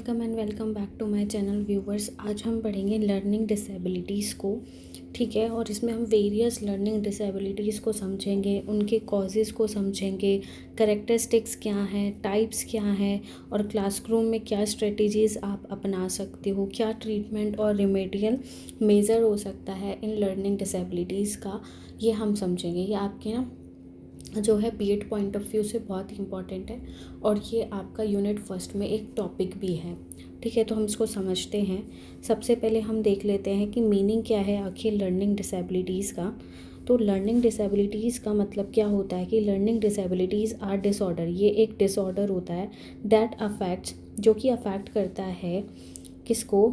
Welcome and welcome back to my channel viewers. आज हम पढ़ेंगे लर्निंग डिसेबिलिटीज़ को। ठीक है, और इसमें हम वेरियस लर्निंग डिसेबिलिटीज़ को समझेंगे, उनके कॉजेज़ को समझेंगे, करेक्टरिस्टिक्स क्या हैं, टाइप्स क्या हैं, और क्लासरूम में क्या स्ट्रेटजीज़ आप अपना सकते हो, क्या ट्रीटमेंट और रिमेडियल मेज़र हो सकता है इन लर्निंग डिसेबिलिटीज़ का, ये हम समझेंगे। ये आपके ना जो है बीएड पॉइंट ऑफ व्यू से बहुत ही इम्पॉर्टेंट है, और ये आपका यूनिट फर्स्ट में एक टॉपिक भी है। ठीक है, तो हम इसको समझते हैं। सबसे पहले हम देख लेते हैं कि मीनिंग क्या है आखिर लर्निंग डिसेबिलिटीज़ का। तो लर्निंग डिसेबिलिटीज़ का मतलब क्या होता है कि लर्निंग डिसेबिलिटीज़ आर डिसऑर्डर, ये एक डिसऑर्डर होता है दैट अफेक्ट्स, जो कि अफेक्ट करता है किसको,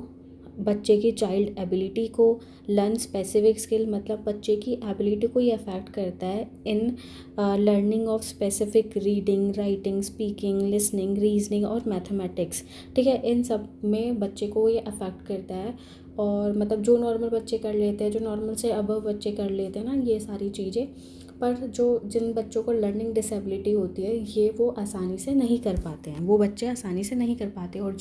बच्चे की चाइल्ड एबिलिटी को, लर्न स्पेसिफिक स्किल, मतलब बच्चे की एबिलिटी को ये अफेक्ट करता है in learning of specific reading, writing, speaking, listening, reasoning और मैथमेटिक्स। ठीक है, इन सब में बच्चे को ये अफेक्ट करता है। और मतलब जो नॉर्मल बच्चे कर लेते हैं, जो नॉर्मल से अबव बच्चे कर लेते हैं ना, ये सारी चीज़ें, पर जो जिन बच्चों को लर्निंग डिसेबिलिटी होती है ये वो आसानी से नहीं कर पाते हैं, वो बच्चे आसानी से नहीं कर पाते। और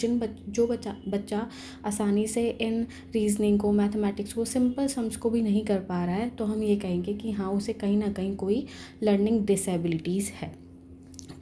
जो बच्चा आसानी से इन रीजनिंग को, मैथमेटिक्स को, सिंपल सम्स को भी नहीं कर पा रहा है, तो हम ये कहेंगे कि हाँ, उसे कहीं ना कहीं कोई लर्निंग डिसेबिलिटीज़ है।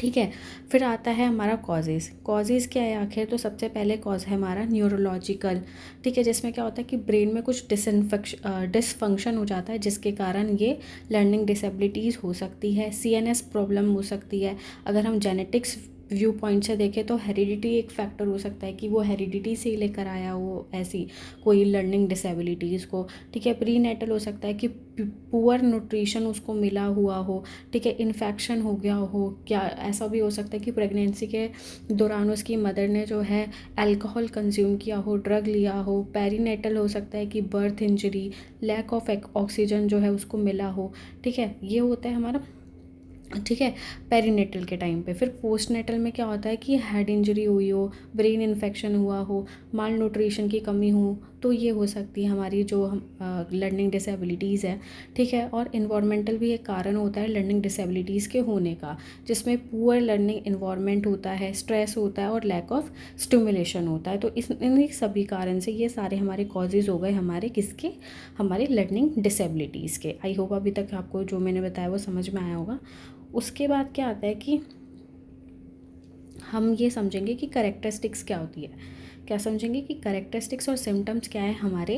ठीक है, फिर आता है हमारा कॉजेज़ क्या है आखिर। तो सबसे पहले कॉज है हमारा न्यूरोलॉजिकल। ठीक है, जिसमें क्या होता है कि ब्रेन में कुछ डिसफंक्शन हो जाता है, जिसके कारण ये लर्निंग डिसेबिलिटीज़ हो सकती है। सीएनएस प्रॉब्लम हो सकती है। अगर हम जेनेटिक्स व्यू पॉइंट से देखें तो हेरिडिटी एक फैक्टर हो सकता है कि वो हेरिडिटी से ही लेकर आया हो ऐसी कोई लर्निंग डिसेबिलिटीज़ को। ठीक है, प्री नेटल हो सकता है कि पुअर न्यूट्रिशन उसको मिला हुआ हो। ठीक है, इन्फेक्शन हो गया हो, क्या ऐसा भी हो सकता है कि प्रेगनेंसी के दौरान उसकी मदर ने जो है अल्कोहल कंज्यूम किया हो, ड्रग लिया हो। पेरीनेटल हो सकता है कि birth injury, lack of oxygen जो है उसको मिला हो। ठीक है, ये होता है हमारा। ठीक है, पेरीनेटल के टाइम पे। फिर पोस्टनेटल में क्या होता है कि हेड इंजरी हुई हो, ब्रेन इन्फेक्शन हुआ हो, माल न्यूट्रिशन की कमी हो, तो ये हो सकती है हमारी जो हम लर्निंग डिसेबिलिटीज़ है। ठीक है, और इन्वायरमेंटल भी एक कारण होता है लर्निंग डिसेबिलिटीज़ के होने का, जिसमें पुअर लर्निंग इन्वायरमेंट होता है, स्ट्रेस होता है और लैक ऑफ स्टिमुलेशन होता है। तो इन सभी कारण से ये सारे हमारे कॉजेज़ हो गए हमारे किसके, हमारे लर्निंग डिसेबिलिटीज़ के। आई होप अभी तक आपको जो मैंने बताया वो समझ में आया होगा। उसके बाद क्या आता है कि हम ये समझेंगे कि करेक्टरिस्टिक्स क्या होती है। क्या समझेंगे कि करेक्टरिस्टिक्स और सिम्टम्स क्या है हमारे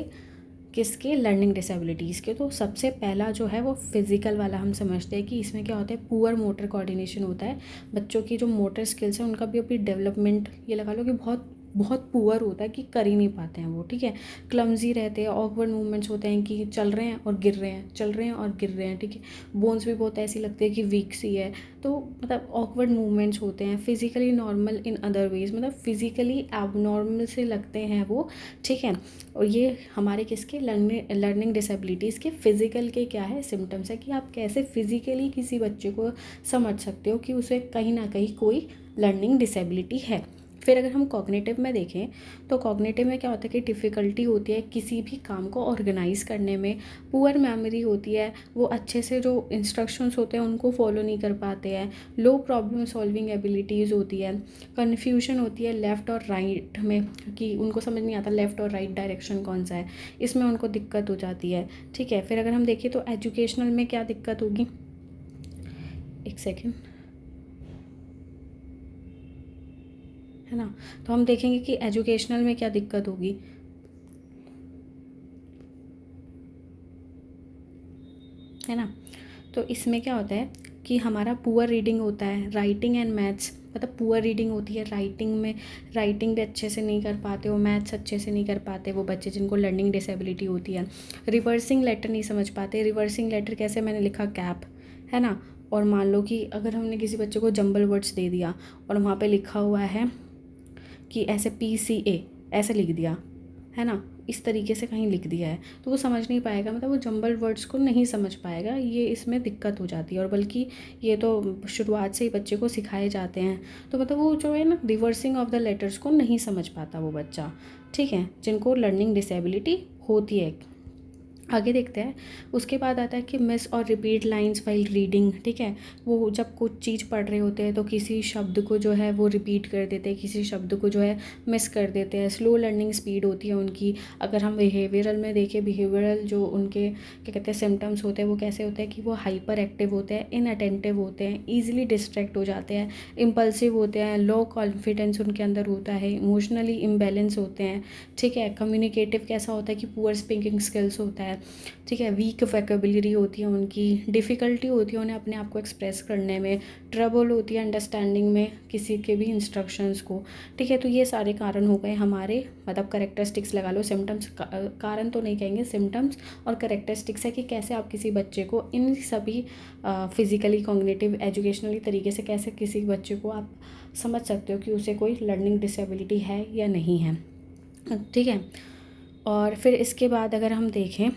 किसके, लर्निंग डिसेबिलिटीज़ के। तो सबसे पहला जो है वो फिज़िकल वाला हम समझते हैं कि इसमें क्या होता है, पुअर मोटर कोऑर्डिनेशन होता है। बच्चों की जो मोटर स्किल्स हैं उनका भी अभी डेवलपमेंट ये लगा लो कि बहुत बहुत पुअर होता है, कि कर ही नहीं पाते हैं वो। ठीक है, क्लमजी रहते हैं, ऑकवर्ड मूवमेंट्स होते हैं कि चल रहे हैं और गिर रहे हैं, चल रहे हैं और गिर रहे हैं। ठीक है, बोन्स भी बहुत ऐसी लगती है कि वीक सी है। तो मतलब ऑकवर्ड मूवमेंट्स होते हैं। Physically normal in other ways, मतलब फिजिकली एबनॉर्मल से लगते हैं वो। ठीक है, और ये हमारे किसके, लर्निंग डिसेबिलिटीज़ के फिज़िकल के क्या है, सिम्टम्स है कि आप कैसे फिज़िकली किसी बच्चे को समझ सकते हो कि उसे कहीं ना कहीं कोई लर्निंग डिसेबिलिटी है। फिर अगर हम कॉग्निटिव में देखें तो कॉग्निटिव में क्या होता है कि डिफ़िकल्टी होती है किसी भी काम को ऑर्गेनाइज करने में, पुअर मेमोरी होती है, वो अच्छे से जो इंस्ट्रक्शंस होते हैं उनको फॉलो नहीं कर पाते हैं, लो प्रॉब्लम सॉल्विंग एबिलिटीज़ होती है, कन्फ्यूजन होती है लेफ़्ट और राइट में, कि उनको समझ नहीं आता लेफ़्ट और राइट डायरेक्शन कौन सा है, इसमें उनको दिक्कत हो जाती है। ठीक है, फिर अगर हम देखें तो एजुकेशनल में क्या दिक्कत होगी, एक सेकेंड, है ना। तो हम देखेंगे कि एजुकेशनल में क्या दिक्कत होगी, है ना। तो इसमें क्या होता है कि हमारा पुअर रीडिंग होता है, राइटिंग एंड मैथ्स, मतलब पुअर रीडिंग होती है राइटिंग में, राइटिंग भी अच्छे से नहीं कर पाते वो, मैथ्स अच्छे से नहीं कर पाते वो बच्चे जिनको लर्निंग डिसेबिलिटी होती है। रिवर्सिंग लेटर नहीं समझ पाते, रिवर्सिंग लेटर कैसे, मैंने लिखा कैप, है ना। और मान लो कि अगर हमने किसी बच्चे को जंबल वर्ड्स दे दिया और वहाँ पे लिखा हुआ है कि ऐसे PCA ऐसे लिख दिया, है ना, इस तरीके से कहीं लिख दिया है, तो वो समझ नहीं पाएगा, मतलब वो जंबल वर्ड्स को नहीं समझ पाएगा। ये इसमें दिक्कत हो जाती है। और बल्कि ये तो शुरुआत से ही बच्चे को सिखाए जाते हैं, तो मतलब वो जो है ना, रिवर्सिंग ऑफ द लेटर्स को नहीं समझ पाता वो बच्चा। ठीक है, जिनको लर्निंग डिसेबिलिटी होती है। आगे देखते हैं। उसके बाद आता है कि मिस और रिपीट लाइंस वाइल रीडिंग, ठीक है। वो जब कुछ चीज़ पढ़ रहे होते हैं तो किसी शब्द को जो है वो रिपीट कर देते हैं, किसी शब्द को जो है मिस कर देते हैं। स्लो लर्निंग स्पीड होती है उनकी। अगर हम बिहेवियरल में देखें, बिहेवियरल जो उनके क्या कहते हैं सिम्टम्स होते हैं वो कैसे होते हैं कि वो हाइपर एक्टिव होते हैं, इनअटेंटिव होते हैं, ईजिली डिस्ट्रैक्ट हो जाते हैं, इम्पल्सिव होते हैं, लो कॉन्फिडेंस उनके अंदर होता है, इमोशनली इम्बैलेंस होते हैं, ठीक है। कम्युनिकेटिव कैसा होता है कि पुअर स्पीकिंग स्किल्स होता है, ठीक है। वीक वोकैबुलरी होती है उनकी, डिफ़िकल्टी होती है उन्हें अपने आप को एक्सप्रेस करने में, ट्रबल होती है अंडरस्टैंडिंग में किसी के भी इंस्ट्रक्शंस को, ठीक है। तो ये सारे कारण हो गए हमारे, मतलब करेक्टरिस्टिक्स लगा लो, सिम्टम्स, कारण तो नहीं कहेंगे, सिम्टम्स और करेक्टरिस्टिक्स है कि कैसे आप किसी बच्चे को इन सभी फिज़िकली, कॉग्निटिव, एजुकेशनली तरीके से कैसे किसी बच्चे को आप समझ सकते हो कि उसे कोई लर्निंग डिसेबिलिटी है या नहीं है, ठीक है। और फिर इसके बाद अगर हम देखें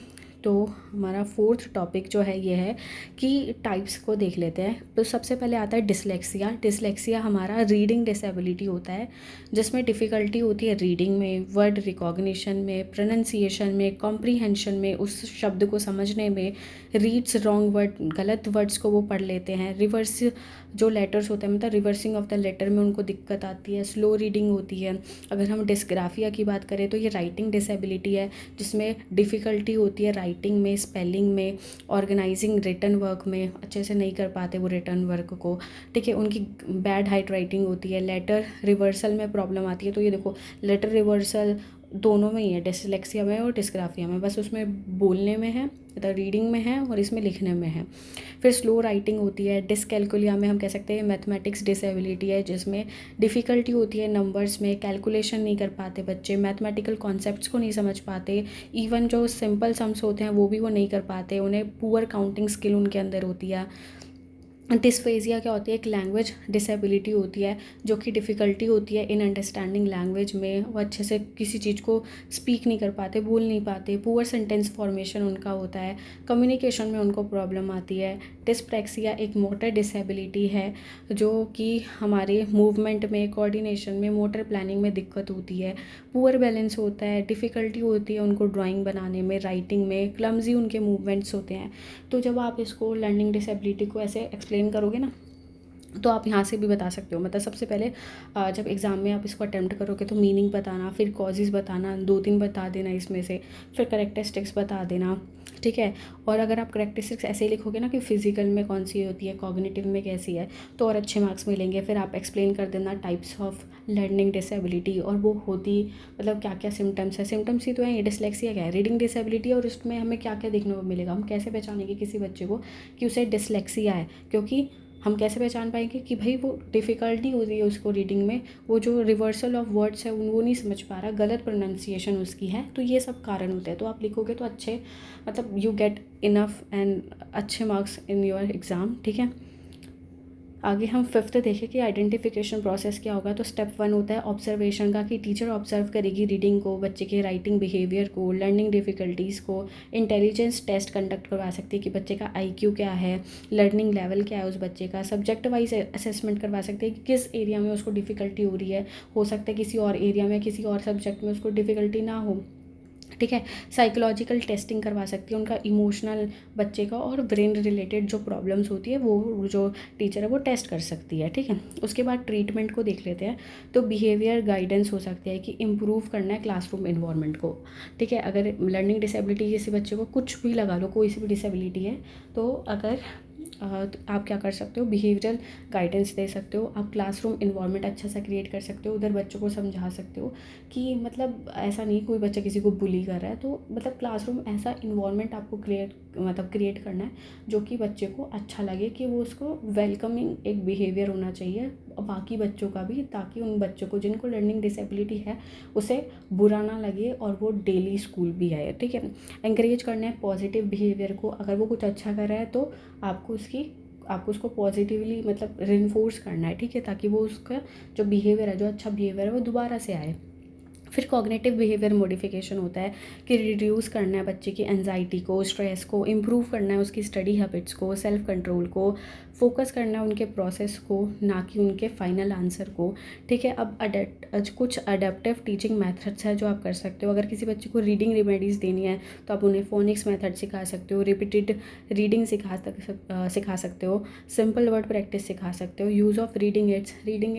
तो हमारा फोर्थ टॉपिक जो है ये है कि टाइप्स को देख लेते हैं। तो सबसे पहले आता है डिसलेक्सिया। डिसलेक्सिया हमारा रीडिंग डिसेबिलिटी होता है, जिसमें डिफ़िकल्टी होती है रीडिंग में, वर्ड रिकॉग्निशन में, प्रोनंसिएशन में, कॉम्प्रीहेंशन में, उस शब्द को समझने में, रीड्स रॉन्ग वर्ड, गलत वर्ड्स को वो पढ़ लेते हैं, रिवर्स जो लेटर्स होते हैं मतलब रिवर्सिंग ऑफ द लेटर में उनको दिक्कत आती है, स्लो रीडिंग होती है। अगर हम डिस्ग्राफिया की बात करें तो ये राइटिंग डिसेबिलिटी है, जिसमें डिफ़िकल्टी होती है राइटिंग में, स्पेलिंग में, ऑर्गेनाइजिंग रिटन वर्क में, अच्छे से नहीं कर पाते वो रिटन वर्क को, ठीक है। उनकी बैड हाइट राइटिंग होती है, लेटर रिवर्सल में प्रॉब्लम आती है। तो ये देखो, लेटर रिवर्सल दोनों में ही है, डिसलेक्सिया में और डिस्ग्राफिया में, बस उसमें बोलने में है, मतलब रीडिंग में है और इसमें लिखने में है। फिर स्लो राइटिंग होती है। डिसकैलकुलिया में हम कह सकते हैं मैथमेटिक्स डिसेबिलिटी है, जिसमें डिफ़िकल्टी होती है नंबर्स में, कैलकुलेशन नहीं कर पाते बच्चे, मैथमेटिकल कॉन्सेप्ट्स को नहीं समझ पाते, इवन जो सिंपल सम्स होते हैं वो भी वो नहीं कर पाते, उन्हें पुअर काउंटिंग स्किल उनके अंदर होती है। डिस्फेजिया क्या होती है, एक लैंग्वेज डिसेबिलिटी होती है, जो कि डिफ़िकल्टी होती है इन अंडरस्टैंडिंग लैंग्वेज में, वो अच्छे से किसी चीज़ को स्पीक नहीं कर पाते, बोल नहीं पाते, पुअर सेंटेंस फॉर्मेशन उनका होता है, कम्युनिकेशन में उनको प्रॉब्लम आती है। डिस्प्रैक्सिया एक मोटर डिसेबिलिटी है, जो कि हमारे मूवमेंट में, कोऑर्डिनेशन में, मोटर प्लानिंग में दिक्कत होती है, पुअर बैलेंस होता है, डिफ़िकल्टी होती है उनको ड्राइंग बनाने में, राइटिंग में, क्लमजी उनके मूवमेंट्स होते हैं। तो जब आप इसको लर्निंग डिसेबिलिटी को ऐसे एक्सप्लेन करोगे ना, तो आप यहाँ से भी बता सकते हो। मतलब सबसे पहले जब एग्ज़ाम में आप इसको अटेम्प्ट करोगे तो मीनिंग बताना, फिर कॉजेज़ बताना, 2-3 बता देना इसमें से, फिर करेक्टरिस्टिक्स बता देना, ठीक है। और अगर आप करेक्टरिस्टिक्स ऐसे ही लिखोगे ना कि फ़िज़िकल में कौन सी होती है, कॉग्निटिव में कैसी है, तो और अच्छे मार्क्स मिलेंगे। फिर आप एक्सप्लेन कर देना टाइप्स ऑफ लर्निंग डिसेबिलिटी, और वो होती मतलब क्या क्या सिम्टम्स है। सिम्टम्स ही तो है, डिसलेक्सिया क्या है, रीडिंग डिसेबिलिटी, और उसमें हमें क्या क्या देखने को मिलेगा। हम कैसे पहचानेंगे किसी बच्चे को कि उसे डिसलेक्सिया है, क्योंकि हम कैसे पहचान पाएंगे कि भाई वो डिफ़िकल्टी हो रही है उसको रीडिंग में, वो जो रिवर्सल ऑफ वर्ड्स है वो नहीं समझ पा रहा, गलत प्रोनाउंसिएशन उसकी है। तो ये सब कारण होते हैं। तो आप लिखोगे तो अच्छे, मतलब यू गेट इनफ एंड अच्छे मार्क्स इन योर एग्ज़ाम, ठीक है। आगे हम फिफ्थ देखें कि आइडेंटिफिकेशन प्रोसेस क्या होगा। तो स्टेप 1 होता है ऑब्जर्वेशन का, कि टीचर ऑब्जर्व करेगी रीडिंग को, बच्चे के राइटिंग बिहेवियर को, लर्निंग डिफ़िकल्टीज़ को। इंटेलिजेंस टेस्ट कंडक्ट करवा सकती है कि बच्चे का IQ क्या है, लर्निंग लेवल क्या है उस बच्चे का। सब्जेक्ट वाइज असेसमेंट करवा सकते हैं कि किस एरिया में उसको डिफ़िकल्टी हो रही है, हो सकता है किसी और एरिया में, किसी और सब्जेक्ट में उसको डिफ़िकल्टी ना हो, ठीक है। साइकोलॉजिकल टेस्टिंग करवा सकती है उनका, इमोशनल बच्चे का और ब्रेन रिलेटेड जो प्रॉब्लम्स होती है वो जो टीचर है वो टेस्ट कर सकती है, ठीक है। उसके बाद ट्रीटमेंट को देख लेते हैं। तो बिहेवियर गाइडेंस हो सकती है कि इम्प्रूव करना है क्लासरूम इन्वायरमेंट को, ठीक है। अगर लर्निंग डिसेबिलिटी जैसे बच्चे को कुछ भी लगा लो, कोई सी भी डिसेबिलिटी है, तो अगर तो आप क्या कर सकते हो, बिहेवियरल गाइडेंस दे सकते हो, आप क्लासरूम इन्वायरमेंट अच्छा सा क्रिएट कर सकते हो, उधर बच्चों को समझा सकते हो कि मतलब ऐसा नहीं कोई बच्चा किसी को बुली कर रहा है, तो मतलब क्लासरूम ऐसा इन्वायरमेंट आपको क्रिएट करना है जो कि बच्चे को अच्छा लगे, कि वो उसको वेलकमिंग एक बिहेवियर होना चाहिए बाकी बच्चों का भी, ताकि उन बच्चों को जिनको लर्निंग डिसेबिलिटी है उसे बुरा ना लगे और वो डेली स्कूल भी आए, ठीक है। एंकरेज करना है पॉजिटिव बिहेवियर को, अगर वो कुछ अच्छा कर रहा है तो आपको उसको पॉजिटिवली मतलब रिइंफोर्स करना है, ठीक है, ताकि वो उसका जो बिहेवियर है, जो अच्छा बिहेवियर है, वो दोबारा से आए। फिर कॉग्निटिव बिहेवियर मॉडिफिकेशन होता है कि रिड्यूस करना है बच्चे की एंजाइटी को, स्ट्रेस को, इम्प्रूव करना है उसकी स्टडी हैबिट्स को, सेल्फ कंट्रोल को, फोकस करना है उनके प्रोसेस को, ना कि उनके फाइनल आंसर को, ठीक है। अब कुछ अडेप्टिव टीचिंग मेथड्स है जो आप कर सकते हो। अगर किसी बच्चे को रीडिंग रेमेडीज़ देनी है तो आप उन्हें फोनिक्स मेथड सिखा सकते हो, रिपीटेड रीडिंग सिखा सकते हो, सिंपल वर्ड प्रैक्टिस सिखा सकते हो, यूज़ ऑफ रीडिंग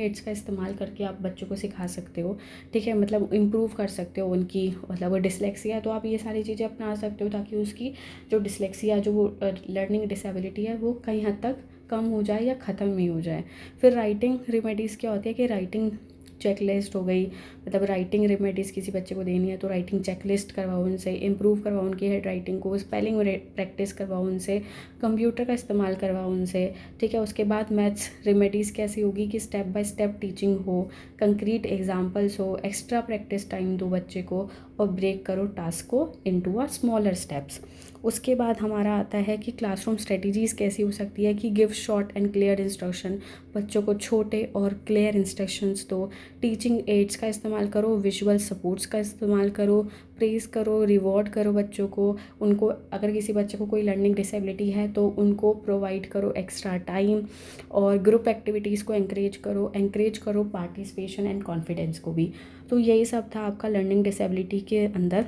एड्स का इस्तेमाल करके आप बच्चों को सिखा सकते हो, ठीक है। मतलब इम्प्रूव कर सकते हो उनकी, मतलब वो डिसलेक्सिया है तो आप ये सारी चीज़ें अपना सकते हो ताकि उसकी जो डिसलेक्सिया, जो वो लर्निंग डिसेबिलिटी है, वो कहीं हद तक कम हो जाए या ख़त्म ही हो जाए। फिर राइटिंग रेमेडीज़ क्या होती है कि राइटिंग चेकलिस्ट हो गई, मतलब राइटिंग रेमेडीज़ किसी बच्चे को देनी है तो राइटिंग चेकलिस्ट करवाओ उनसे, इम्प्रूव करवाओ उनकी हेड राइटिंग को, स्पेलिंग प्रैक्टिस करवाओ उनसे, कंप्यूटर का इस्तेमाल करवाओ उनसे, ठीक है। उसके बाद मैथ्स रेमेडीज़ कैसी होगी कि स्टेप बाय स्टेप टीचिंग हो, कंक्रीट एग्जाम्पल्स हो, एक्स्ट्रा प्रैक्टिस टाइम दो बच्चे को, और ब्रेक करो टास्क को इनटू अ स्मॉलर स्टेप्स। उसके बाद हमारा आता है कि क्लासरूम स्ट्रेटजीज़ कैसी हो सकती है कि give short and clear instruction, बच्चों को छोटे और क्लियर इंस्ट्रक्शंस दो, टीचिंग एड्स का इस्तेमाल करो, विजुअल सपोर्ट्स का इस्तेमाल करो, प्रेज़ करो, रिवॉर्ड करो बच्चों को, उनको अगर किसी बच्चे को कोई लर्निंग डिसेबिलिटी है तो उनको प्रोवाइड करो एक्स्ट्रा टाइम, और ग्रुप एक्टिविटीज़ को एंकरेज करो पार्टिसिपेशन एंड कॉन्फिडेंस को भी। तो यही सब था आपका लर्निंग डिसेबिलिटी के अंदर।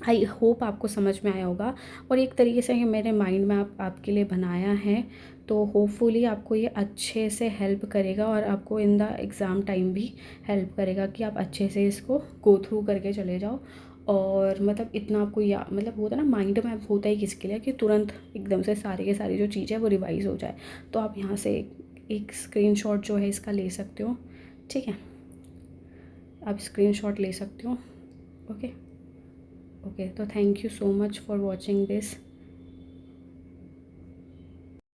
आई होप आपको समझ में आया होगा, और एक तरीके से ये मेरे माइंड में आपके लिए बनाया है, तो होपफुली आपको ये अच्छे से हेल्प करेगा और आपको इन द एग्ज़ाम टाइम भी हेल्प करेगा कि आप अच्छे से इसको गो थ्रू करके चले जाओ। और मतलब इतना आपको या मतलब होता है ना, माइंड में होता ही किसके लिए कि तुरंत एकदम से सारी की सारी जो चीज़ है वो रिवाइज़ हो जाए। तो आप यहाँ से एक स्क्रीनशॉट जो है इसका ले सकते हो, ठीक है। आप स्क्रीनशॉट ले सकते हो। ओके ओके, तो thank you so much for watching this.